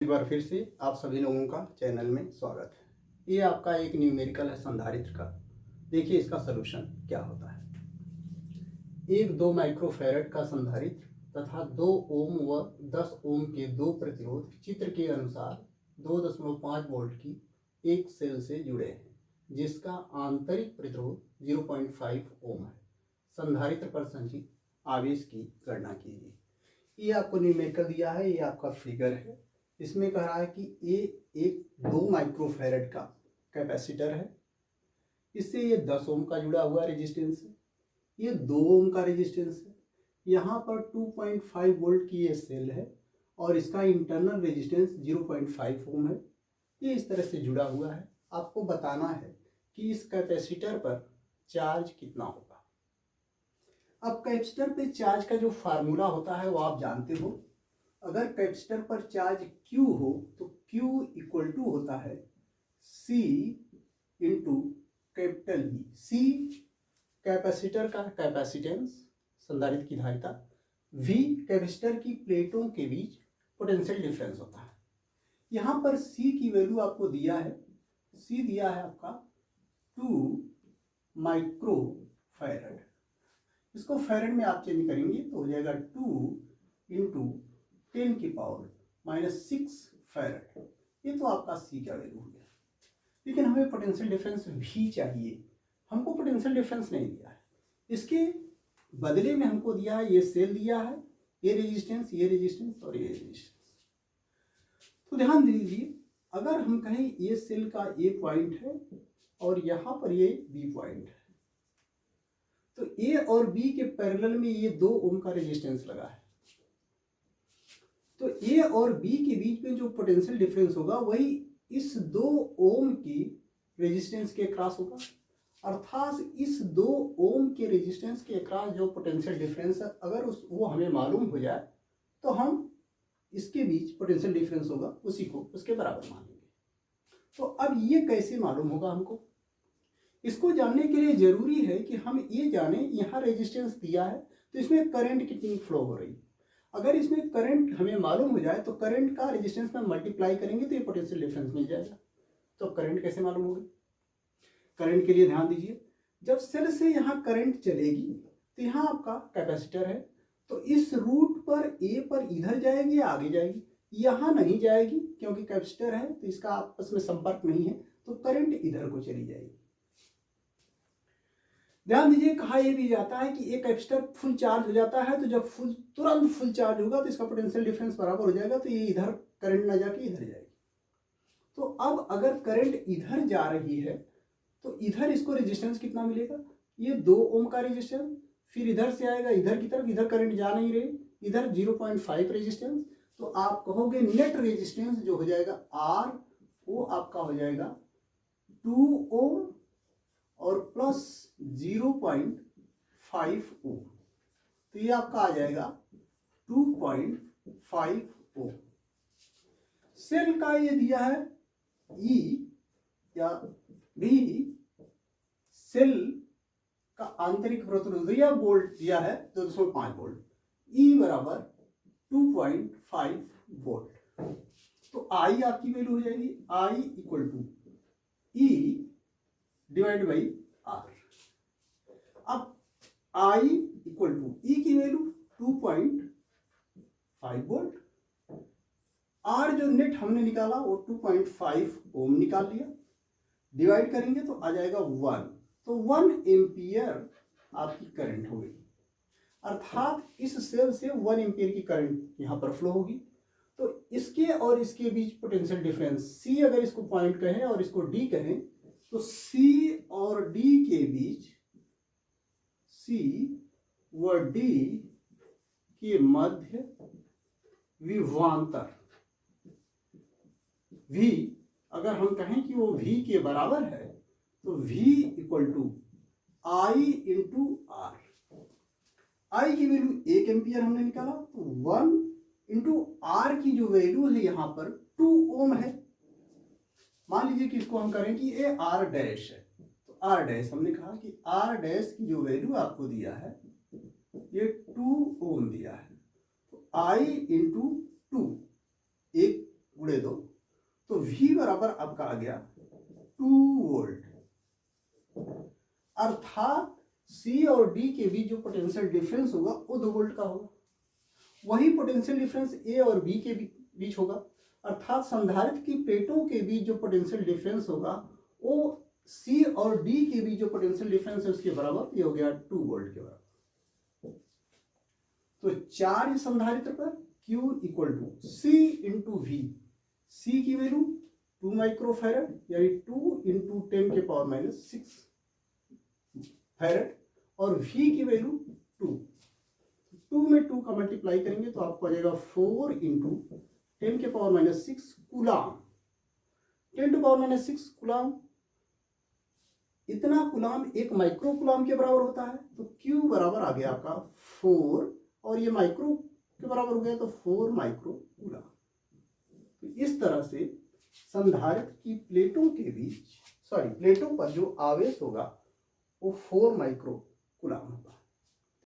एक बार फिर से आप सभी लोगों का चैनल में स्वागत है। ये आपका एक न्यूमेरिकल है संधारित्र का। देखिए इसका सलूशन क्या होता है। एक 2 माइक्रोफैरड का संधारित्र तथा 2 ओम व 10 ओम के दो प्रतिरोध चित्र के अनुसार 2.5 वोल्ट की एक सेल से जुड़े हैं, जिसका आंतरिक प्रतिरोध 0.5 ओम है। संधारित्र पर संचित आवेश की गणना कीजिए। ये आपको न्यूमेरिकल दिया है, ये आपका फिगर है। इसमें कह रहा है कि ये एक 2 माइक्रोफैरड का कैपेसिटर है। इससे ये 10 ओम का जुड़ा हुआ रेजिस्टेंस है, ये 2 ओम का रेजिस्टेंस है। यहाँ पर 2.5 वोल्ट की ये सेल है और इसका इंटरनल रेजिस्टेंस 0.5 ओम है। ये इस तरह से जुड़ा हुआ है। आपको बताना है कि इस कैपेसिटर पर चार्ज कितना होगा। अब कैपेसिटर पे चार्ज का जो फार्मूला होता है वो आप जानते हो। अगर कैपेसिटर पर चार्ज Q हो तो Q इक्वल टू होता है C into capital E। C capacitor का कैपेसिटेंस, संधारित्र की धारिता। V कैपेसिटर की प्लेटों के बीच पोटेंशियल डिफरेंस होता है। यहाँ पर C की वैल्यू आपको दिया है, C दिया है आपका 2 माइक्रो फैरड। इसको फैरड में आप चेंज करेंगे तो हो जाएगा 2 इंटू 10 की पावर -6 फैरड। ये तो आपका C का वैल्यू हो गया। लेकिन हमें पोटेंशियल डिफरेंस भी चाहिए। हमको पोटेंशियल डिफरेंस नहीं दिया है, इसके बदले में हमको दिया है ये सेल दिया है, ये रेजिस्टेंस, ये रेजिस्टेंस और ये रेजिस्टेंस। तो ध्यान दीजिए, अगर हम कहें ये सेल का A पॉइंट है और यहाँ पर ये B पॉइंट है, तो A और B के पैरेलल में ये 2 ओम का रेजिस्टेंस लगा है। तो A और B के बीच में जो पोटेंशियल डिफरेंस होगा वही इस 2 ओम की रेजिस्टेंस के अक्रॉस होगा। अर्थात इस 2 ओम के रेजिस्टेंस के अक्रॉस जो पोटेंशियल डिफरेंस है, अगर वो हमें मालूम हो जाए तो हम इसके बीच पोटेंशियल डिफरेंस होगा उसी को उसके बराबर मान लेंगे। तो अब ये कैसे मालूम होगा हमको? इसको जानने के लिए जरूरी है कि हम ये जाने यहाँ रेजिस्टेंस दिया है तो इसमें करंट कितनी फ्लो हो रही है। अगर इसमें करंट हमें मालूम हो जाए तो करंट का रेजिस्टेंस में मल्टीप्लाई करेंगे तो ये पोटेंशियल डिफरेंस मिल जाएगा। तो करंट कैसे मालूम होगी? करंट के लिए ध्यान दीजिए, जब सेल से यहाँ करंट चलेगी तो यहाँ आपका कैपेसिटर है, तो इस रूट पर ए पर इधर जाएगी या आगे जाएगी? यहाँ नहीं जाएगी क्योंकि कैपेसिटर है तो इसका आपस में संपर्क नहीं है, तो करंट इधर को चली जाएगी। ध्यान दीजिए, कहा यह भी जाता है कि एक कैपेसिटर फुल चार्ज हो जाता है तो जब तुरंत फुल चार्ज होगा तो इसका पोटेंशियल डिफरेंस बराबर हो जाएगा, तो ये इधर करंट ना जाके इधर जाएगी। तो अब अगर करंट इधर जा रही है तो इधर इसको रेजिस्टेंस कितना मिलेगा? ये 2 ओम का रेजिस्टेंस, फिर इधर से आएगा इधर की तरफ, इधर करंट जा नहीं रही, इधर 0.5 रेजिस्टेंस। तो आप कहोगे नेट रेजिस्टेंस जो हो जाएगा R, वो आपका हो जाएगा 2 ओम और प्लस 0.5 ओम। तो ये आपका आ जाएगा 2.5 ओम। सेल का ये दिया है E या B, सेल का आंतरिक प्रतिरोध या वोल्ट दिया है 2.5 वोल्ट, E बराबर 2.5 वोल्ट। तो I आपकी वैल्यू हो जाएगी I equal to E divide by R। अब I इक्वल टू E की वैल्यू 2.5 वोल्ट, R जो नेट हमने निकाला वो 2.5 ओम निकाल लिया, डिवाइड करेंगे तो आ जाएगा 1। तो 1 एम्पियर आपकी करंट हो गई। अर्थात इस सेल से 1 एम्पियर की करंट यहाँ पर फ्लो होगी। तो इसके और इसके बीच पोटेंशियल डिफरेंस C, अगर इसको पॉइंट कहें और इसको D कहें, तो C और D के बीच, C व D के मध्य विभवांतर V, अगर हम कहें कि वो V के बराबर है तो V equal to I into R। I की वैल्यू 1 एम्पियर हमने निकाला, तो 1 इंटू R की जो वैल्यू है यहाँ पर 2 ओम है। मान लीजिए कि इसको हम करें कि ये R डैश है, तो R डैश हमने कहा कि R डैश की जो वैल्यू आपको दिया है ये 2 ओम दिया है, तो I इंटू 2, एक उड़े दो, तो V बराबर आपका आ गया 2 वोल्ट। अर्थात C और D के बीच जो पोटेंशियल डिफरेंस होगा वो 2 वोल्ट का होगा। वही पोटेंशियल डिफरेंस A और B के बीच होगा, अर्थात संधारित्र की प्लेटों के बीच जो पोटेंशियल डिफरेंस होगा वो C और D के बीच जो पोटेंशियल डिफरेंस है उसके बराबर, ये हो गया 2 वोल्ट के बराबर। तो चार्ज संधारित्र पर Q equal to C into V। C की वैल्यू 2 माइक्रोफैरड यानी 2 इंटू 10 के पावर माइनस 6 फैरड, और V की वैल्यू 2। 2 में 2 का मल्टीप्लाई करेंगे तो आपको आ जाएगा 4 इंटू 10 के power minus 6 coulomb. 10 to power minus 6 coulomb, इतना कूलाम 1 माइक्रो कूलाम के बराबर होता है। तो Q बराबर आ गया आपका 4, और ये माइक्रो के बराबर हो गया तो 4 माइक्रो कूलाम। तो इस तरह से संधारित्र की प्लेटों के बीच, प्लेटों पर जो आवेश होगा वो 4 माइक्रो कूलाम होगा।